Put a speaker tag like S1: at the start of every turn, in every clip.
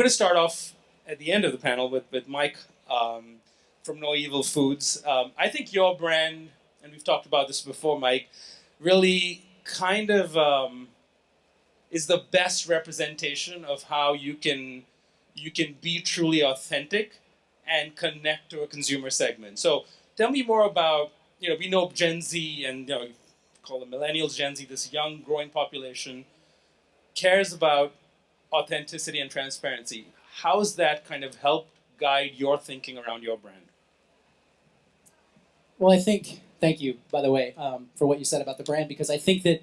S1: going to start off at the end of the panel with Mike from No Evil Foods. I think your brand, and we've talked about this before, Mike, really kind of is the best representation of how you can be truly authentic and connect to a consumer segment. So tell me more about, we know Gen Z and, call them millennials, Gen Z, this young growing population cares about authenticity and transparency. How has that kind of helped guide your thinking around your brand?
S2: Well, thank you, by the way, for what you said about the brand, because I think that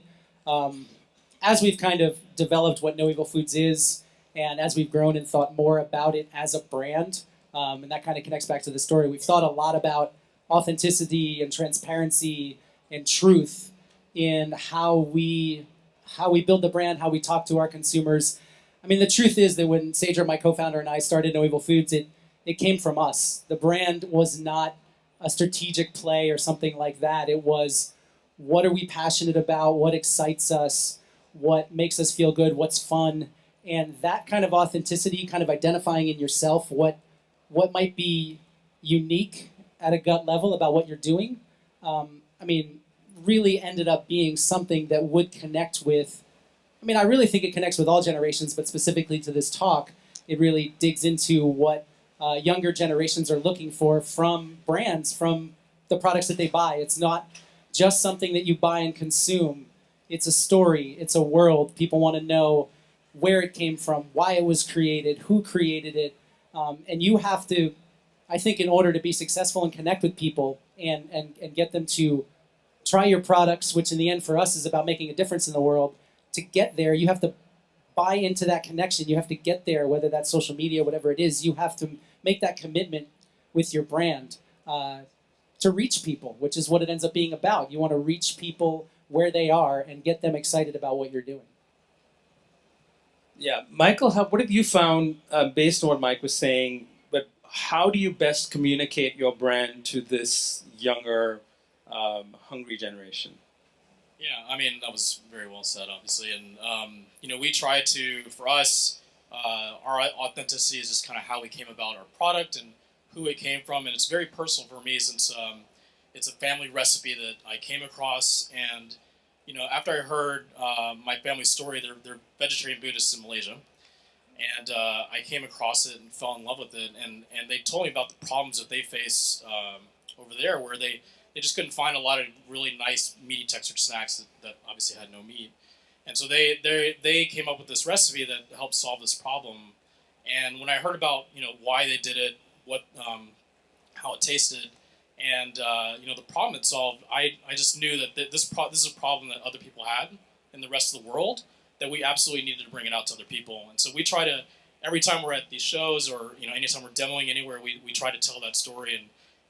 S2: as we've kind of developed what No Evil Foods is, and as we've grown and thought more about it as a brand, and that kind of connects back to the story, we've thought a lot about authenticity and transparency and truth in how we build the brand, how we talk to our consumers. I mean, the truth is that when Sadra, my co-founder, and I started No Evil Foods, it came from us. The brand was not a strategic play or something like that. It was, what are we passionate about? What excites us? What makes us feel good? What's fun? And that kind of authenticity, kind of identifying in yourself what might be unique at a gut level about what you're doing, really ended up being something that would connect with, I really think it connects with all generations, but specifically to this talk, it really digs into what younger generations are looking for from brands, from the products that they buy. It's not just something that you buy and consume. It's a story. It's a world. People want to know where it came from, why it was created, who created it. And you have to, I think, in order to be successful and connect with people and get them to try your products, which in the end for us is about making a difference in the world, to get there, you have to buy into that connection. You have to get there, whether that's social media, whatever it is. You have to make that commitment with your brand to reach people, which is what it ends up being about. You want to reach people where they are and get them excited about what you're doing.
S1: Yeah, Michael, what have you found based on what Mike was saying? But how do you best communicate your brand to this younger, hungry generation?
S3: Yeah, that was very well said, obviously, and we try to, for us, our authenticity is just kind of how we came about our product and who it came from, and it's very personal for me since it's a family recipe that I came across, and after I heard my family's story, they're vegetarian Buddhists in Malaysia, and I came across it and fell in love with it, and they told me about the problems that they face over there, where they just couldn't find a lot of really nice meaty textured snacks that obviously had no meat. And so they came up with this recipe that helped solve this problem. And when I heard about why they did it, how it tasted, and the problem it solved, I just knew that this is a problem that other people had in the rest of the world, that we absolutely needed to bring it out to other people. And so we try to, every time we're at these shows or anytime we're demoing anywhere, we try to tell that story and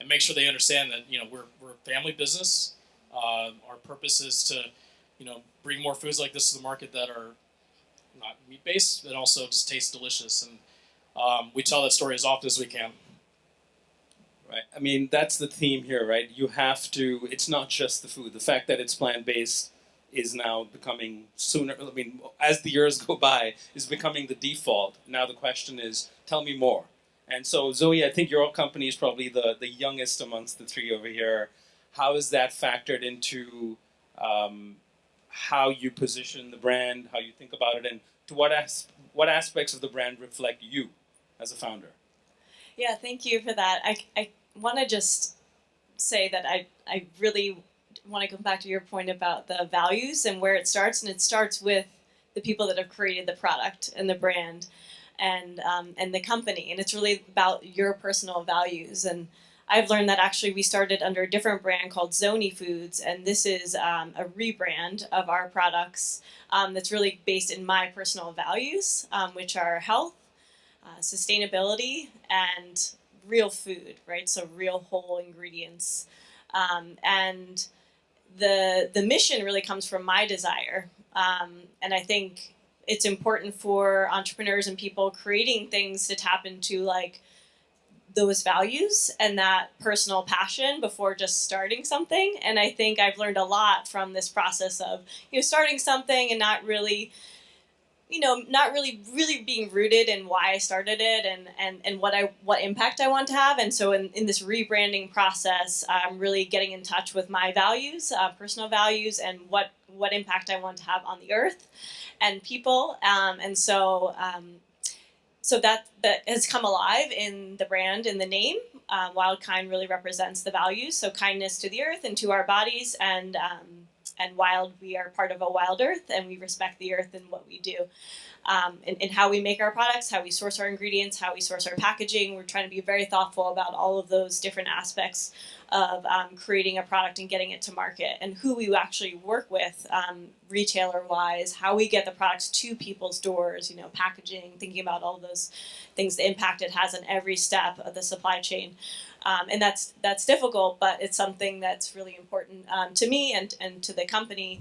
S3: make sure they understand that we're a family business. Our purpose is to bring more foods like this to the market that are not meat based, but also just taste delicious. And we tell that story as often as we can.
S1: Right. That's the theme here, right? You have to. It's not just the food. The fact that it's plant based is now becoming sooner. As the years go by, is becoming the default. Now the question is, tell me more. And so, Zoe, I think your company is probably the youngest amongst the three over here. How is that factored into how you position the brand, how you think about it, and to what aspects of the brand reflect you as a founder?
S4: Yeah, thank you for that. I want to just say that I really want to come back to your point about the values and where it starts, and it starts with the people that have created the product and the brand. And the company, and it's really about your personal values. And I've learned that actually we started under a different brand called Zoni Foods, and this is a rebrand of our products that's really based in my personal values, which are health, sustainability, and real food, right? So real whole ingredients. And the mission really comes from my desire, and I think it's important for entrepreneurs and people creating things to tap into like those values and that personal passion before just starting something. And I think I've learned a lot from this process of starting something and not really not really being rooted in why I started it and what impact I want to have. And so in this rebranding process, I'm really getting in touch with my values, personal values, and what impact I want to have on the earth and people. So that has come alive in the brand, in the name. Wildkind really represents the values, so kindness to the earth and to our bodies, and wild, we are part of a wild earth, and we respect the earth in what we do. In how we make our products, how we source our ingredients, how we source our packaging. We're trying to be very thoughtful about all of those different aspects of creating a product and getting it to market, and who we actually work with, retailer-wise, how we get the products to people's doors, packaging, thinking about all those things, the impact it has on every step of the supply chain. And that's difficult, but it's something that's really important to me and to the company